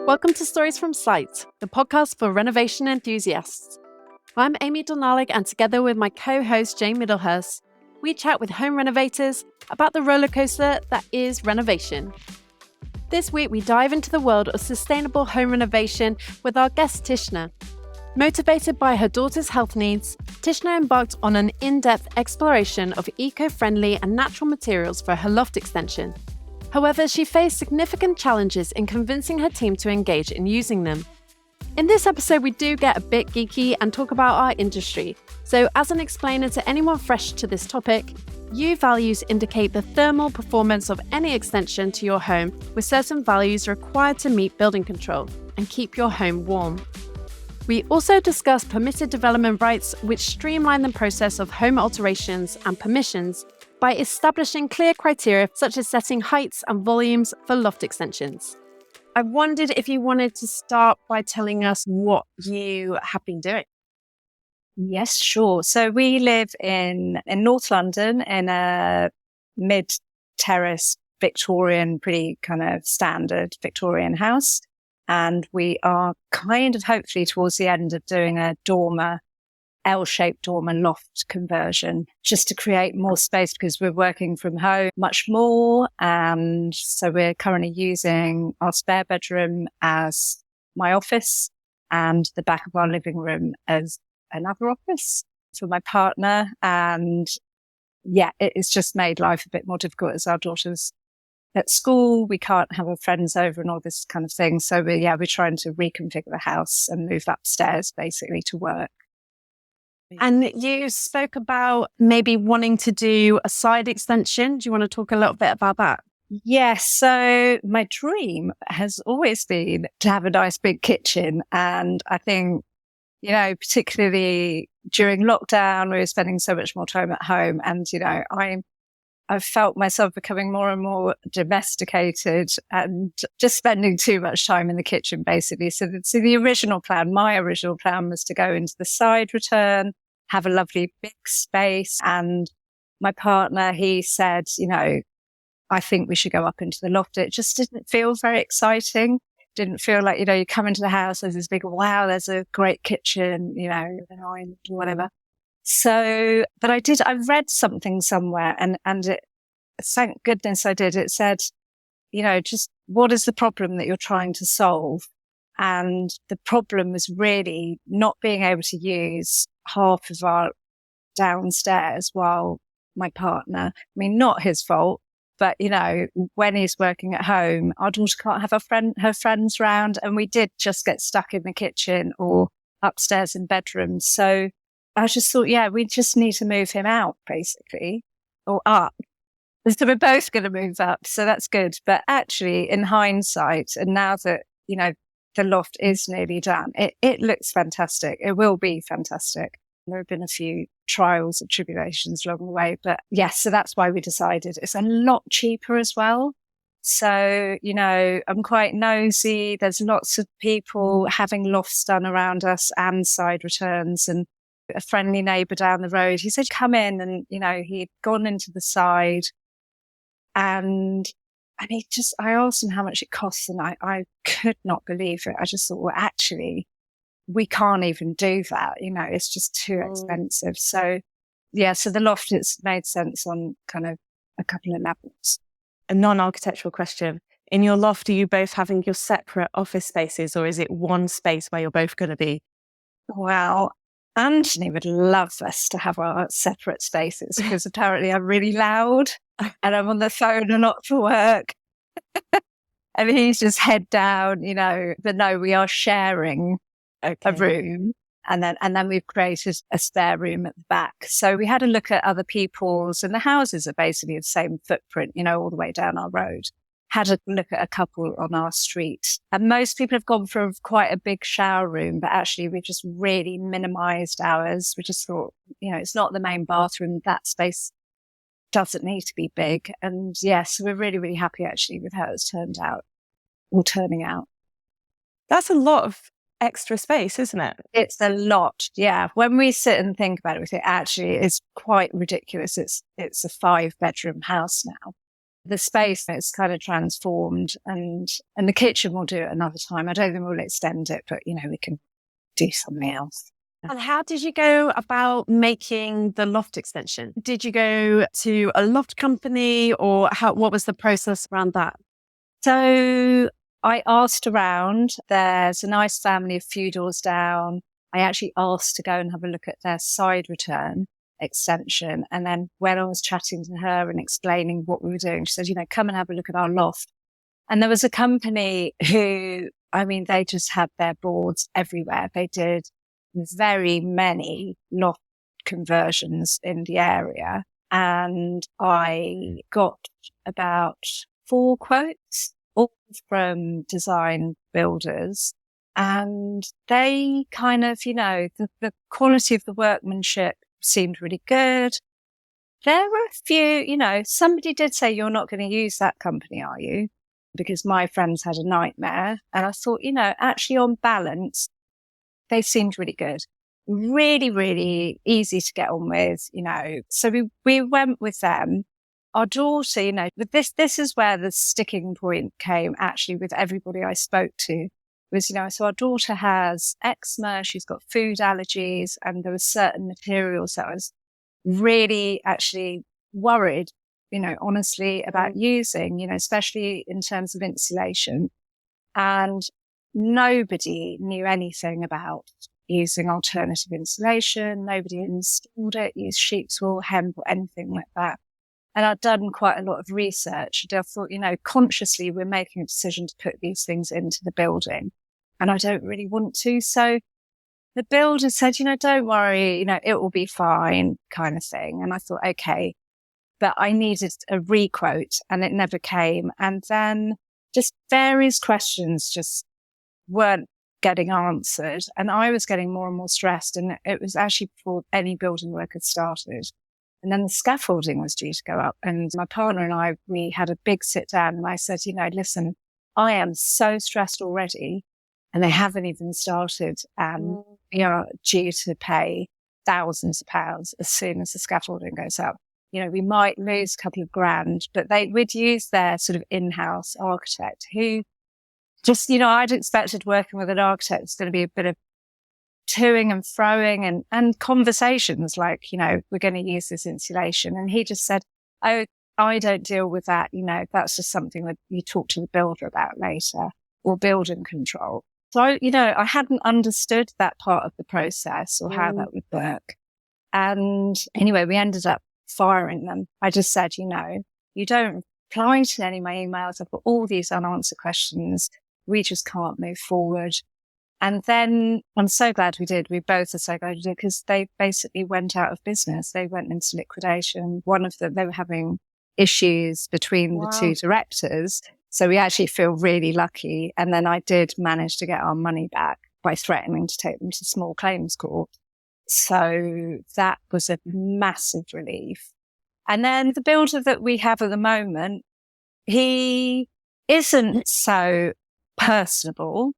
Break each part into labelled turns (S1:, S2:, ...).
S1: Welcome to Stories from Site, the podcast for renovation enthusiasts. I'm Amy Donalik, and together with my co-host Jane Middlehurst, we chat with home renovators about the rollercoaster that is renovation. This week, we dive into the world of sustainable home renovation with our guest Tishna. Motivated by her daughter's health needs, Tishna embarked on an in-depth exploration of eco-friendly and natural materials for her loft extension. However, she faced significant challenges in convincing her team to engage in using them. In this episode, we do get a bit geeky and talk about our industry. So as an explainer to anyone fresh to this topic, U values indicate the thermal performance of any extension to your home, with certain values required to meet building control and keep your home warm. We also discuss permitted development rights, which streamline the process of home alterations and permissions by establishing clear criteria such as setting heights and volumes for loft extensions. I wondered if you wanted to start by telling us what you have been doing.
S2: Yes, sure. So we live in North London in a mid-terrace Victorian, pretty kind of standard Victorian house. And we are kind of hopefully towards the end of doing a L-shaped dormer loft conversion, just to create more space because we're working from home much more. And so we're currently using our spare bedroom as my office and the back of our living room as another office for my partner. And yeah, it's just made life a bit more difficult as our daughter's at school. We can't have our friends over and all this kind of thing. So we're trying to reconfigure the house and move upstairs basically to work.
S1: And you spoke about maybe wanting to do a side extension. Do you want to talk a little bit about that?
S2: Yes. So my dream has always been to have a nice big kitchen. And I think, particularly during lockdown, we were spending so much more time at home. And, I've felt myself becoming more and more domesticated and just spending too much time in the kitchen, basically. So my original plan was to go into the side return, have a lovely big space. And my partner, he said, I think we should go up into the loft. It just didn't feel very exciting. Didn't feel like, you come into the house, there's this big, wow, there's a great kitchen, whatever. So, but I read something somewhere and it, thank goodness I did. It said, just what is the problem that you're trying to solve? And the problem was really not being able to use half of our downstairs while my partner, not his fault, but when he's working at home, our daughter can't have her friends round. And we did just get stuck in the kitchen or upstairs in bedrooms. So I just thought, we just need to move him out, basically, or up. So we're both going to move up. So that's good. But actually, in hindsight, and now that, the loft is nearly done, it looks fantastic. It will be fantastic. There have been a few trials and tribulations along the way. But yes, so that's why we decided it's a lot cheaper as well. So, I'm quite nosy. There's lots of people having lofts done around us and side returns, and a friendly neighbour down the road, he said, come in. And, he'd gone into the side and I asked him how much it costs. And I could not believe it. I just thought, well, actually, we can't even do that. It's just too expensive. So so the loft, it's made sense on kind of a couple of levels.
S3: A non-architectural question. In your loft, are you both having your separate office spaces, or is it one space where you're both going to be?
S2: Well, Anthony would love us to have our separate spaces because apparently I'm really loud and I'm on the phone a lot for work. And he's just head down, but no, we are sharing a room. And then we've created a spare room at the back. So we had a look at other people's, and the houses are basically the same footprint, all the way down our road. Had a look at a couple on our street. And most people have gone for quite a big shower room, but actually we just really minimized ours. We just thought, it's not the main bathroom. That space doesn't need to be big. And yes, we're really, really happy actually with how it's turning out.
S3: That's a lot of extra space, isn't it?
S2: It's a lot. Yeah. When we sit and think about it, we think actually it's quite ridiculous. It's a 5-bedroom house now. the space is kind of transformed, and the kitchen will do it another time. I don't think we'll extend it, but we can do something else.
S1: And how did you go about making the loft extension? Did you go to a loft company, or what was the process around that?
S2: So I asked around. There's a nice family a few doors down. I actually asked to go and have a look at their side return extension. And then when I was chatting to her and explaining what we were doing, she said, come and have a look at our loft. And there was a company who, they just had their boards everywhere. They did very many loft conversions in the area. And I got about 4 quotes, all from design builders. And they kind of, the quality of the workmanship seemed really good. There were a few, somebody did say, you're not going to use that company, are you? Because my friends had a nightmare. And I thought, actually on balance, they seemed really good. Really, really easy to get on with, So we went with them. Our daughter, this is where the sticking point came actually with everybody I spoke to. Was, so our daughter has eczema, she's got food allergies, and there were certain materials that I was really actually worried, honestly about using, especially in terms of insulation. And nobody knew anything about using alternative insulation. Nobody installed it, used sheep's wool, hemp, or anything like that. And I'd done quite a lot of research. I thought, consciously we're making a decision to put these things into the building. And I don't really want to. So the builder said, don't worry, it will be fine kind of thing. And I thought, okay, but I needed a requote and it never came. And then just various questions just weren't getting answered. And I was getting more and more stressed. And it was actually before any building work had started. And then the scaffolding was due to go up. And my partner and I, we had a big sit down and I said, listen, I am so stressed already. And they haven't even started, and we are due to pay thousands of pounds as soon as the scaffolding goes up. We might lose a couple of grand, but we'd use their sort of in-house architect who just, I'd expected working with an architect, it's going to be a bit of toing and froing and conversations like, we're going to use this insulation. And he just said, oh, I don't deal with that. That's just something that you talk to the builder about later, or building control. So, I hadn't understood that part of the process or how that would work. And anyway, we ended up firing them. I just said, you don't reply to any of my emails. I've got all these unanswered questions. We just can't move forward. And then I'm so glad we did. We both are so glad we did because they basically went out of business. They went into liquidation. One of them, they were having issues between the two directors. So we actually feel really lucky. And then I did manage to get our money back by threatening to take them to small claims court. So that was a massive relief. And then the builder that we have at the moment, he isn't so personable,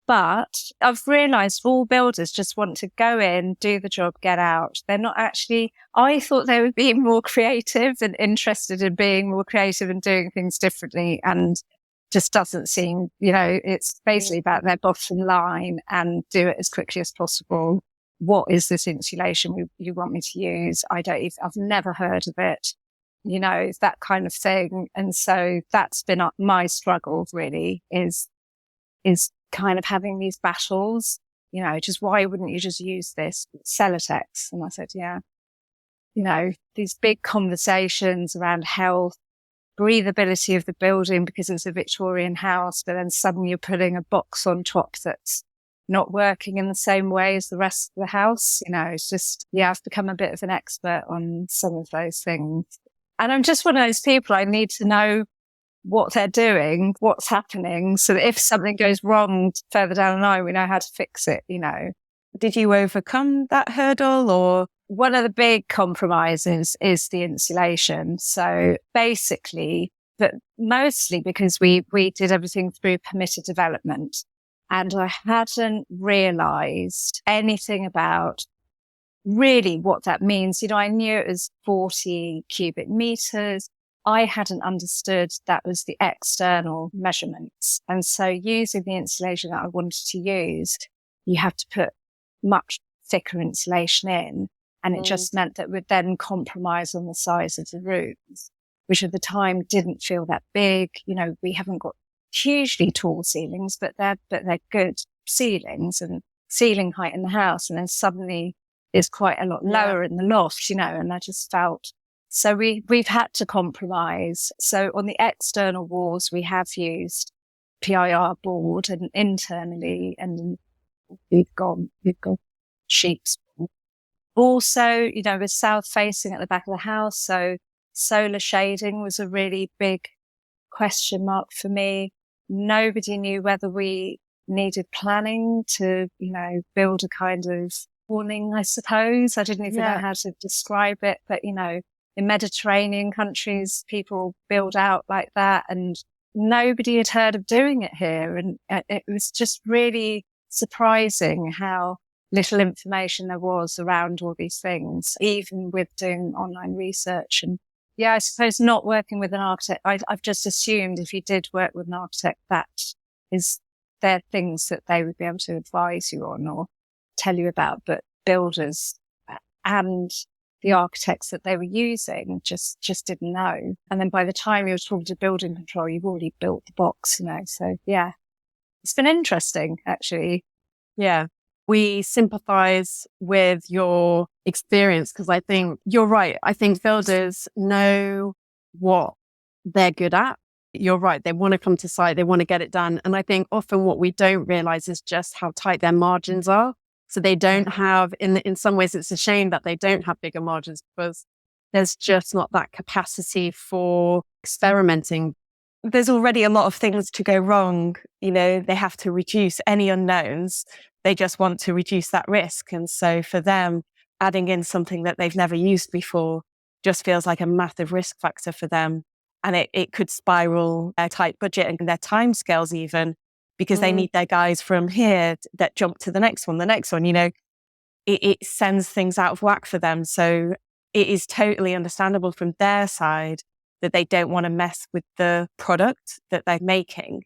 S2: but I've realized all builders just want to go in, do the job, get out. They're not actually, I thought they would be more creative and interested in being more creative and doing things differently, and just doesn't seem, it's basically about their bottom line and do it as quickly as possible. What is this insulation you want me to use? I've never heard of it, that kind of thing. And so that's been my struggle really is kind of having these battles, just why wouldn't you just use this Celotex? And I said, yeah, these big conversations around health, breathability of the building because it's a Victorian house, but then suddenly you're putting a box on top that's not working in the same way as the rest of the house. It's just, I've become a bit of an expert on some of those things. And I'm just one of those people, I need to know what they're doing, what's happening, so that if something goes wrong further down the line, we know how to fix it,
S3: Did you overcome that hurdle, or?
S2: One of the big compromises is the insulation. So basically, but mostly because we did everything through permitted development. And I hadn't realized anything about really what that means. I knew it was 40 cubic meters. I hadn't understood that was the external measurements. And so using the insulation that I wanted to use, you have to put much thicker insulation in. And it just meant that we'd then compromise on the size of the rooms, which at the time didn't feel that big. You know, we haven't got hugely tall ceilings, but they're good ceilings and ceiling height in the house. And then suddenly it's quite a lot lower in the loft, you know, and I just felt, so we've had to compromise. So on the external walls, we have used PIR board, and internally, and we've gone sheep's wool. Also, you know, we're south facing at the back of the house. So solar shading was a really big question mark for me. Nobody knew whether we needed planning to, you know, build a kind of awning, I suppose. I didn't even know how to describe it, but, you know, in Mediterranean countries, people build out like that, and nobody had heard of doing it here. And it was just really surprising how little information there was around all these things, even with doing online research. And I suppose not working with an architect, I've just assumed if you did work with an architect, they're things that they would be able to advise you on or tell you about. But builders and the architects that they were using just didn't know. And then by the time you were talking to building control, you've already built the box, you know. So it's been interesting, actually.
S1: Yeah. We sympathize with your experience because I think you're right. I think builders know what they're good at. You're right. They want to come to site. They want to get it done. And I think often what we don't realize is just how tight their margins are. So they don't have, in some ways, it's a shame that they don't have bigger margins because there's just not that capacity for experimenting. There's already a lot of things to go wrong. You know, they have to reduce any unknowns. They just want to reduce that risk. And so for them, adding in something that they've never used before just feels like a massive risk factor for them. And it could spiral their tight budget and their timescales even, because they need their guys from here that jump to the next one, you know, it sends things out of whack for them. So it is totally understandable from their side that they don't want to mess with the product that they're making.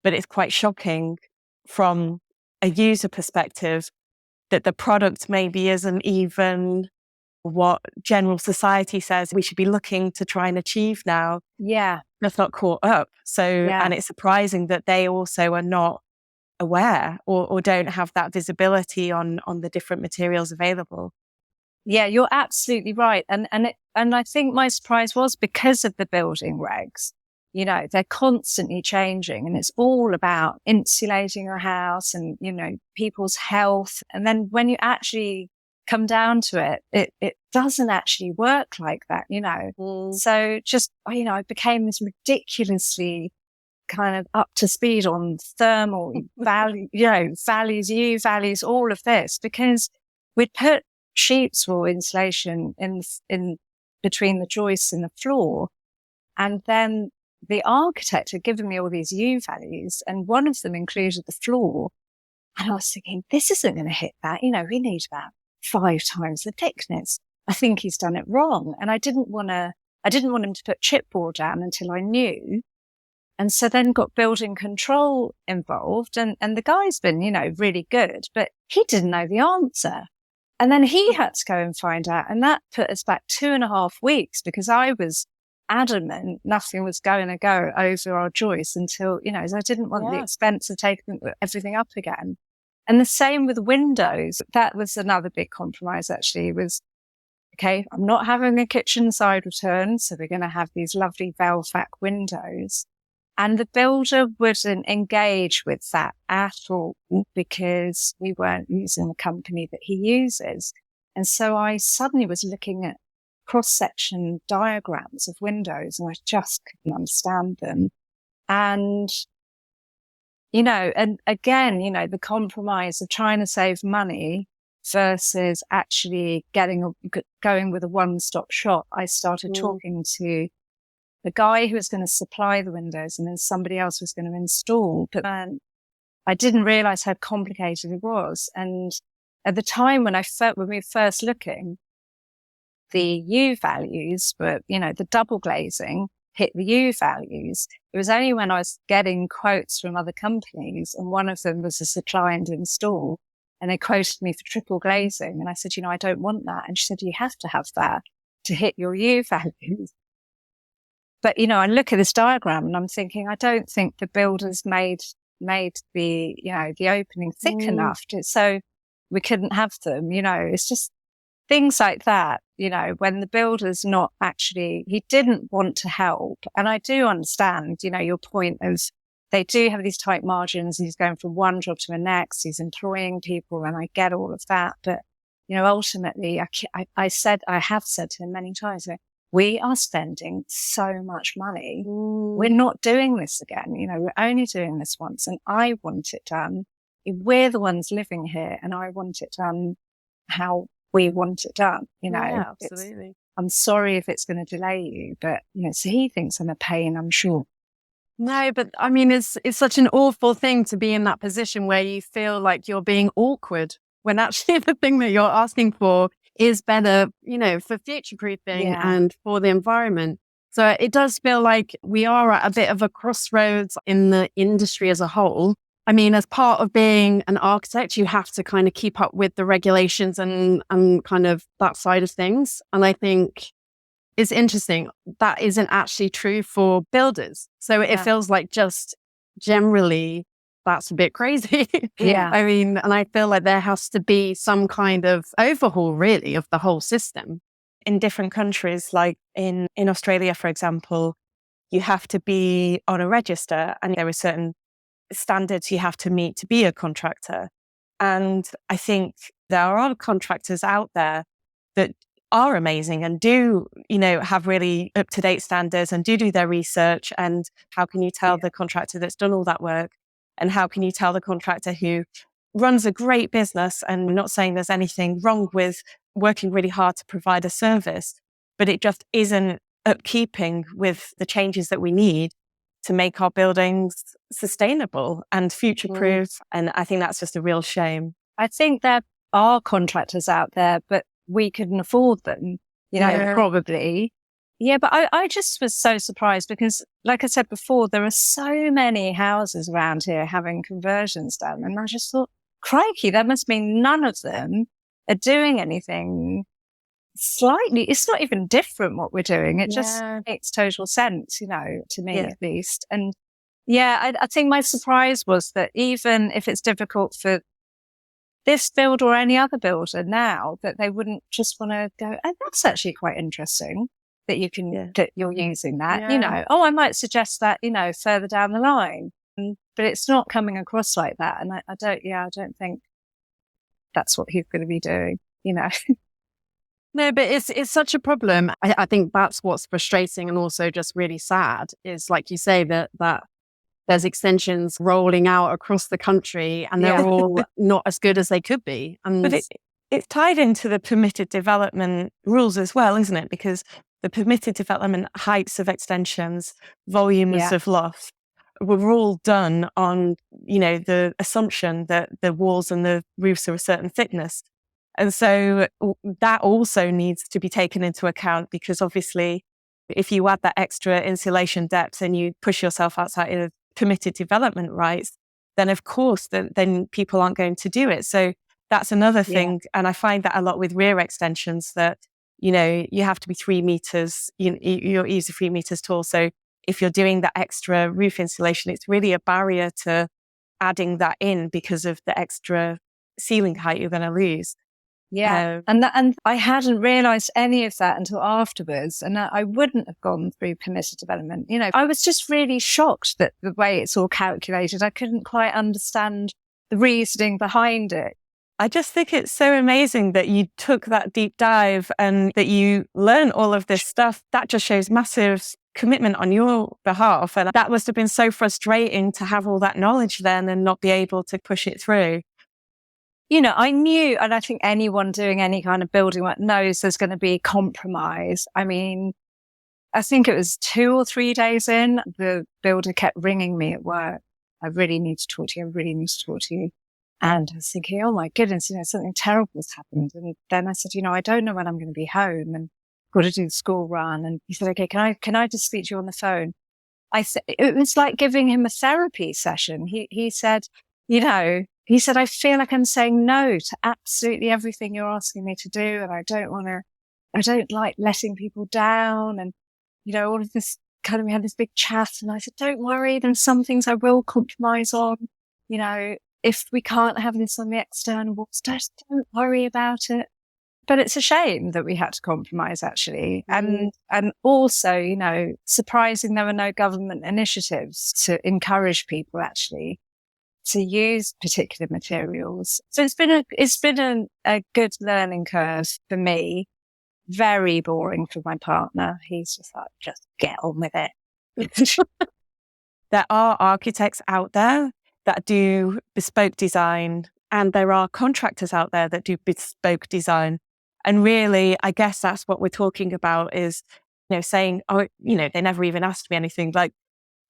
S1: But it's quite shocking from a user perspective that the product maybe isn't even what general society says we should be looking to try and achieve now.
S2: Yeah.
S1: That's not caught up. So, and it's surprising that they also are not aware or don't have that visibility on the different materials available.
S2: Yeah, you're absolutely right. And I think my surprise was because of the building regs. You know, they're constantly changing, and it's all about insulating your house and, you know, people's health. And then when you actually come down to it doesn't actually work like that, you know. So just, you know, I became this ridiculously kind of up to speed on thermal value, you know, values, U values, all of this, because we'd put sheep's wool insulation in between the joists in the floor. And then the architect had given me all these U values, and one of them included the floor. And I was thinking, this isn't going to hit that. You know, we need about 5 times the thickness. I think he's done it wrong. And I didn't want him to put chipboard down until I knew. And so then got building control involved, and the guy's been, you know, really good, but he didn't know the answer. And then he had to go and find out. And that put us back 2.5 weeks because I was adamant nothing was going to go over our joists until, you know, I didn't want the expense of taking everything up again. And the same with windows. That was another big compromise, actually, was, okay, I'm not having a kitchen side return, so we're going to have these lovely Velvac windows. And the builder wouldn't engage with that at all because we weren't using the company that he uses. And so I suddenly was looking at cross-section diagrams of windows, and I just couldn't understand them. And, you know, and again, you know, the compromise of trying to save money versus actually going with a one-stop shop. I started talking to the guy who was going to supply the windows, and then somebody else was going to install. But then I didn't realize how complicated it was. And at the time when we were first looking, the U values, but, the double glazing hit the U values. It was only when I was getting quotes from other companies, and one of them was a supply and install, and they quoted me for triple glazing. And I said, I don't want that. And she said, you have to have that to hit your U values. But, I look at this diagram and I'm thinking, I don't think the builders made the, the opening thick enough so we couldn't have them. It's just things like that, when the builder's not actually, he didn't want to help. And I do understand, your point is they do have these tight margins. He's going from one job to the next. He's employing people, and I get all of that. But, ultimately, I have said to him many times, we are spending so much money. We're not doing this again. We're only doing this once, and I want it done. We're the ones living here, and I want it done how we want it done.
S1: Yeah, absolutely.
S2: I'm sorry if it's going to delay you, but, so he thinks I'm a pain, I'm sure.
S1: No, but I mean, it's such an awful thing to be in that position where you feel like you're being awkward when actually the thing that you're asking for is better, for future proofing and for the environment. So it does feel like we are at a bit of a crossroads in the industry as a whole. I mean, as part of being an architect, you have to kind of keep up with the regulations and kind of that side of things. And I think it's interesting that isn't actually true for builders. So it feels like just generally that's a bit crazy.
S2: Yeah.
S1: I mean, and I feel like there has to be some kind of overhaul really of the whole system.
S3: In different countries, like in Australia, for example, you have to be on a register and there are certain standards you have to meet to be a contractor. And I think there are contractors out there that are amazing and do, have really up-to-date standards and do their research. And how can you tell the contractor that's done all that work? And how can you tell the contractor who runs a great business, and I'm not saying there's anything wrong with working really hard to provide a service, but it just isn't upkeeping with the changes that we need to make our buildings sustainable and future-proof. And I think that's just a real shame.
S2: I think there are contractors out there, but we couldn't afford them, probably. Yeah, but I just was so surprised because, like I said before, there are so many houses around here having conversions done. And I just thought, crikey, that must mean none of them are doing anything slightly. It's not even different what we're doing. It just makes total sense, to me at least. And I think my surprise was that even if it's difficult for this builder or any other builder now, that they wouldn't just want to go, oh, that's actually quite interesting. That you can, that you're using that, I might suggest that, further down the line, but it's not coming across like that. And I don't think that's what he's going to be doing,
S1: No, but it's such a problem. I think that's what's frustrating and also just really sad is, like you say, that there's extensions rolling out across the country and they're all not as good as they could be.
S3: But it's tied into the permitted development rules as well, isn't it? Because the permitted development heights of extensions, volumes of loft were all done on, the assumption that the walls and the roofs are a certain thickness. And so that also needs to be taken into account, because obviously if you add that extra insulation depth and you push yourself outside of permitted development rights, then of course then people aren't going to do it. So that's another thing. And I find that a lot with rear extensions that, you have to be 3 meters, you're easily 3 meters tall. So if you're doing that extra roof insulation, it's really a barrier to adding that in because of the extra ceiling height you're going to lose.
S2: Yeah. And I hadn't realized any of that until afterwards. And I wouldn't have gone through permitted development. I was just really shocked that the way it's all calculated, I couldn't quite understand the reasoning behind it.
S3: I just think it's so amazing that you took that deep dive and that you learn all of this stuff. That just shows massive commitment on your behalf. And that must have been so frustrating to have all that knowledge then and not be able to push it through.
S2: I knew, and I think anyone doing any kind of building work knows there's going to be compromise. I mean, I think it was 2 or 3 days in, the builder kept ringing me at work. I really need to talk to you. I really need to talk to you. And I was thinking, oh my goodness, something terrible has happened. And then I said, I don't know when I'm going to be home. And got to do the school run. And he said, okay, can I just speak to you on the phone? I said, it was like giving him a therapy session. He said, I feel like I'm saying no to absolutely everything you're asking me to do. And I don't like letting people down. And, all of this kind of, we had this big chat, and I said, don't worry. There's some things I will compromise on. If we can't have this on the external walls, just don't worry about it. But it's a shame that we had to compromise, actually. And also, surprising there were no government initiatives to encourage people actually to use particular materials. So it's been a good learning curve for me. Very boring for my partner. He's just like, just get on with it.
S3: There are architects out there that do bespoke design, and there are contractors out there that do bespoke design. And really, I guess that's what we're talking about is, saying, they never even asked me anything. Like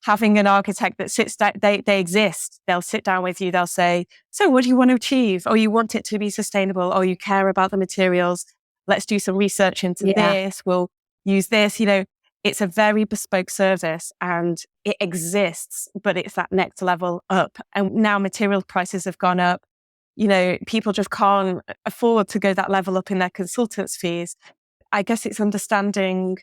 S3: having an architect that sits down, they exist. They'll sit down with you. They'll say, so what do you want to achieve? Oh, you want it to be sustainable. Oh, you care about the materials. Let's do some research into this. We'll use this. It's a very bespoke service and it exists, but it's that next level up. And now material prices have gone up. People just can't afford to go that level up in their consultants' fees. I guess it's understanding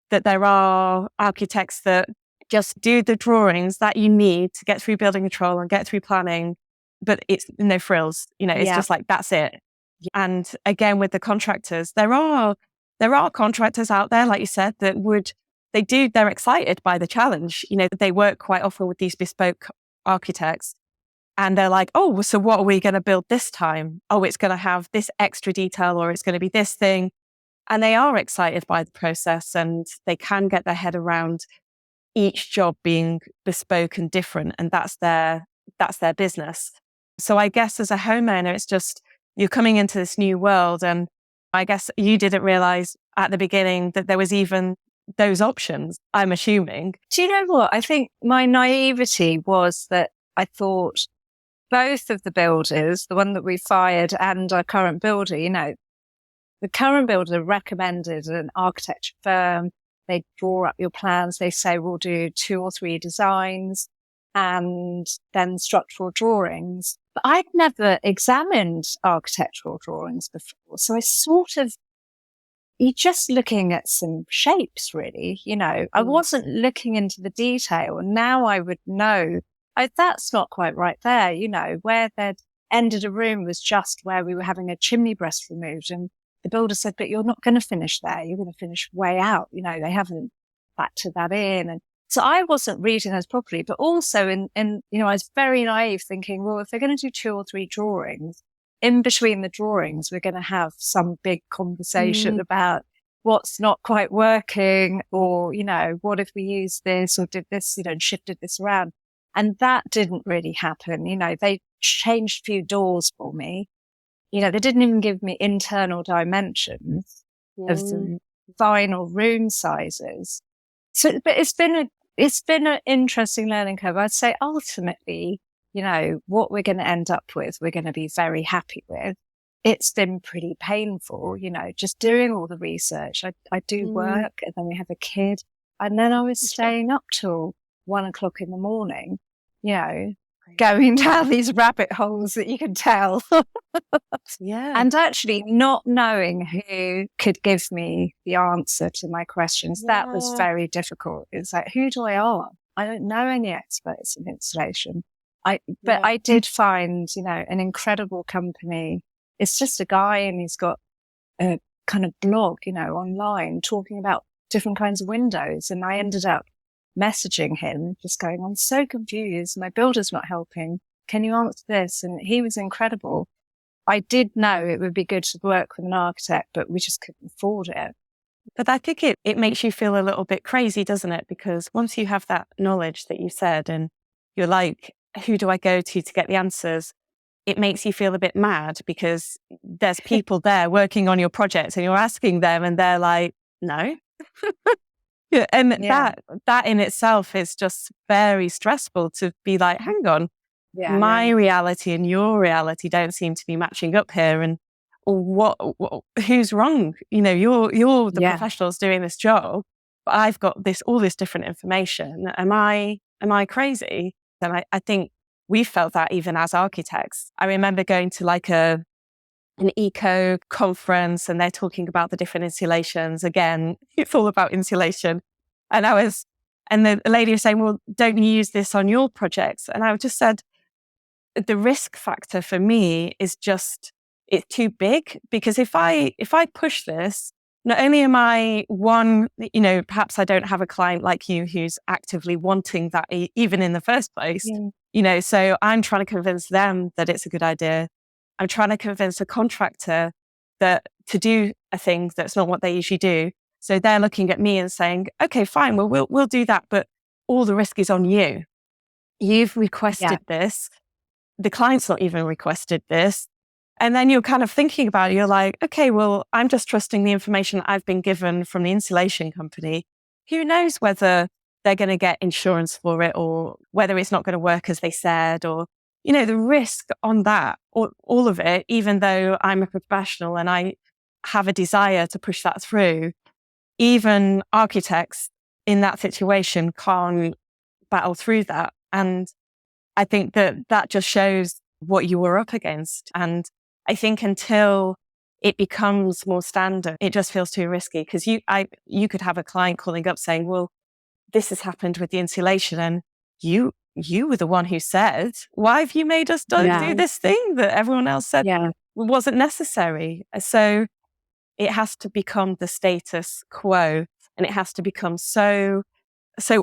S3: that there are architects that just do the drawings that you need to get through building control and get through planning, but it's no frills. It's just like, that's it. Yeah. And again, with the contractors, there are contractors out there, like you said, that they're excited by the challenge. They work quite often with these bespoke architects. And they're like, oh, so what are we going to build this time? Oh, it's going to have this extra detail, or it's going to be this thing. And they are excited by the process, and they can get their head around each job being bespoke and different. And that's their business. So I guess as a homeowner, it's just, you're coming into this new world. And I guess you didn't realize at the beginning that there was even those options, I'm assuming.
S2: Do you know what? I think my naivety was that I thought, both of the builders, the one that we fired and our current builder, the current builder recommended an architecture firm. They draw up your plans. They say, we'll do 2 or 3 designs and then structural drawings. But I'd never examined architectural drawings before. So you're just looking at some shapes, really. I wasn't looking into the detail. And now I would know, that's not quite right there. Where they'd ended a room was just where we were having a chimney breast removed. And the builder said, but you're not going to finish there. You're going to finish way out. They haven't factored that in. And so I wasn't reading those properly, but also I was very naive thinking, well, if they're going to do 2 or 3 drawings, in between the drawings, we're going to have some big conversation about what's not quite working, or, what if we used this or did this, and shifted this around. And that didn't really happen. They changed a few doors for me. They didn't even give me internal dimensions of the vinyl room sizes. So, but it's been an interesting learning curve. I'd say ultimately, what we're going to end up with, we're going to be very happy with. It's been pretty painful, just doing all the research. I do work, and then we have a kid, and then I was staying up till 1 o'clock in the morning, going down these rabbit holes that you can tell. And actually not knowing who could give me the answer to my questions. That was very difficult. It's like, who do I ask? I don't know any experts in installation. But I did find, an incredible company. It's just a guy, and he's got a kind of blog, online talking about different kinds of windows. And I ended up messaging him, just going, I'm so confused. My builder's not helping. Can you answer this? And he was incredible. I did know it would be good to work with an architect, but we just couldn't afford it.
S3: But I think it makes you feel a little bit crazy, doesn't it? Because once you have that knowledge that you said, and you're like, who do I go to get the answers? It makes you feel a bit mad, because there's people there working on your project, and you're asking them, and they're like, no. That in itself is just very stressful, to be like, hang on, my reality and your reality don't seem to be matching up here. And who's wrong? You're the professionals doing this job, but I've got all this different information. Am I crazy? And I think we felt that even as architects. I remember going to like an eco conference, and they're talking about the different insulations. Again, it's all about insulation. And the lady was saying, well, don't you use this on your projects? And I just said, the risk factor for me is just, it's too big, because if I push this, not only am I perhaps I don't have a client like you who's actively wanting that even in the first place, so I'm trying to convince them that it's a good idea. I'm trying to convince a contractor that to do a thing that's not what they usually do. So they're looking at me and saying, okay, fine, well, we'll do that, but all the risk is on you. You've requested this. The client's not even requested this. And then you're kind of thinking about it. You're like, okay, well, I'm just trusting the information I've been given from the insulation company. Who knows whether they're going to get insurance for it, or whether it's not going to work as they said, or, the risk on that, or all of it, even though I'm a professional and I have a desire to push that through, even architects in that situation can't battle through that. And I think that just shows what you were up against. And I think until it becomes more standard, it just feels too risky, because you could have a client calling up saying, well, this has happened with the insulation, and you were the one who said, why have you made us do this thing that everyone else said wasn't necessary? So it has to become the status quo, and it has to become so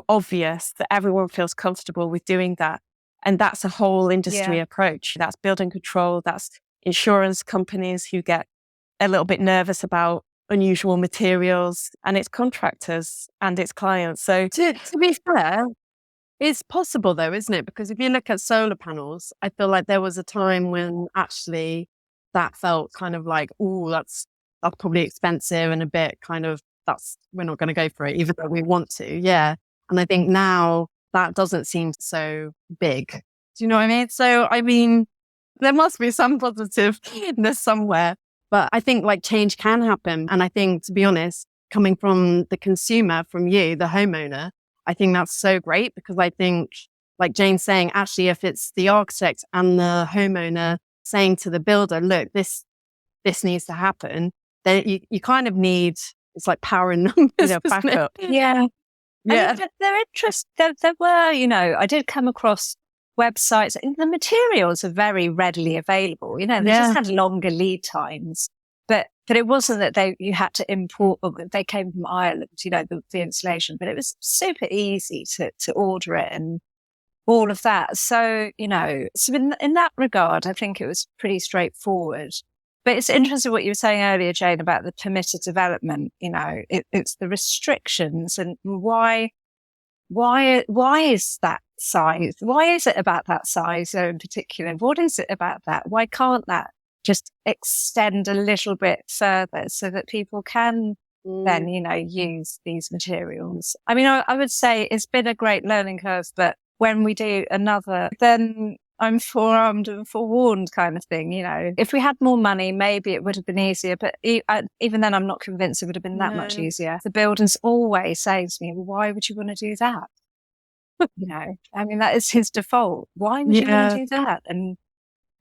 S3: obvious that everyone feels comfortable with doing that. And that's a whole industry approach. That's building control. That's insurance companies who get a little bit nervous about unusual materials, and it's contractors and it's clients. So
S1: to be fair, it's possible though, isn't it? Because if you look at solar panels, I feel like there was a time when actually that felt kind of like, oh, that's probably expensive and a bit kind of, we're not going to go for it, even though we want to. Yeah. And I think now that doesn't seem so big. Do you know what I mean? So, I mean, there must be some positiveness somewhere, but I think like change can happen. And I think, to be honest, coming from the consumer, from you, the homeowner, I think that's so great, because I think, like Jane's saying, actually, if it's the architect and the homeowner saying to the builder, look, this needs to happen, then you kind of need, it's like power in numbers.
S3: Backup.
S2: Yeah. Yeah. They're interesting. There were, I did come across websites, and the materials are very readily available. They just had longer lead times. But it wasn't that you had to import, they came from Ireland, the insulation, but it was super easy to order it and all of that. So, so in that regard, I think it was pretty straightforward. But it's interesting what you were saying earlier, Jane, about the permitted development. It's the restrictions, and why is that size? Why is it about that size in particular? What is it about that? Why can't that just extend a little bit further so that people can then, use these materials? I mean, I would say it's been a great learning curve, but when we do another, then I'm forearmed and forewarned kind of thing. If we had more money, maybe it would have been easier, but even then I'm not convinced it would have been that much easier. The builder's always saying to me, well, why would you want to do that? I mean, that is his default. Why would you want to do that? And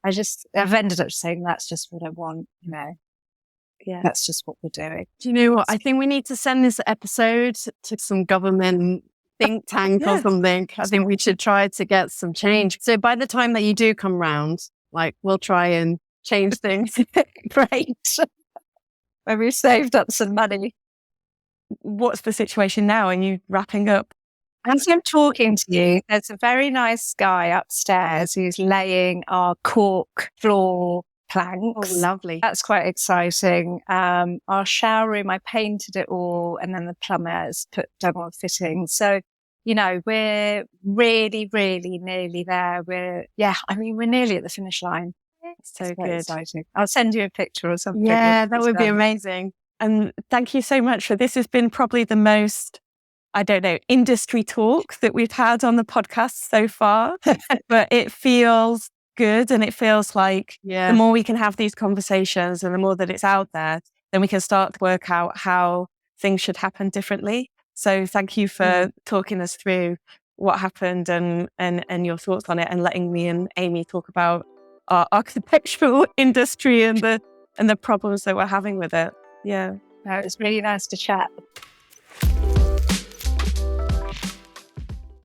S2: I've ended up saying, that's just what I want, that's just what we're doing.
S1: Do you know what? I think we need to send this episode to some government think tank or something. I think we should try to get some change. So by the time that you do come round, like, we'll try and change things.
S2: Great. When we've saved up some money.
S3: What's the situation now? Are you wrapping up?
S2: As I'm talking to you, there's a very nice guy upstairs who's laying our cork floor planks.
S1: Oh, lovely.
S2: That's quite exciting. Our shower room, I painted it all, and then the plumber has done all the fittings. So, we're really, really nearly there. We're nearly at the finish line.
S3: It's so
S2: good.
S3: Exciting.
S2: I'll send you a picture or something.
S1: Yeah, that would be amazing.
S3: And thank you so much for this. Has been probably the most, industry talk that we've had on the podcast so far, but it feels good. And it feels like the more we can have these conversations and the more that it's out there, then we can start to work out how things should happen differently. So thank you for talking us through what happened and your thoughts on it, and letting me and Amy talk about our architectural industry and the problems that we're having with it. Yeah.
S2: No, it's really nice to chat.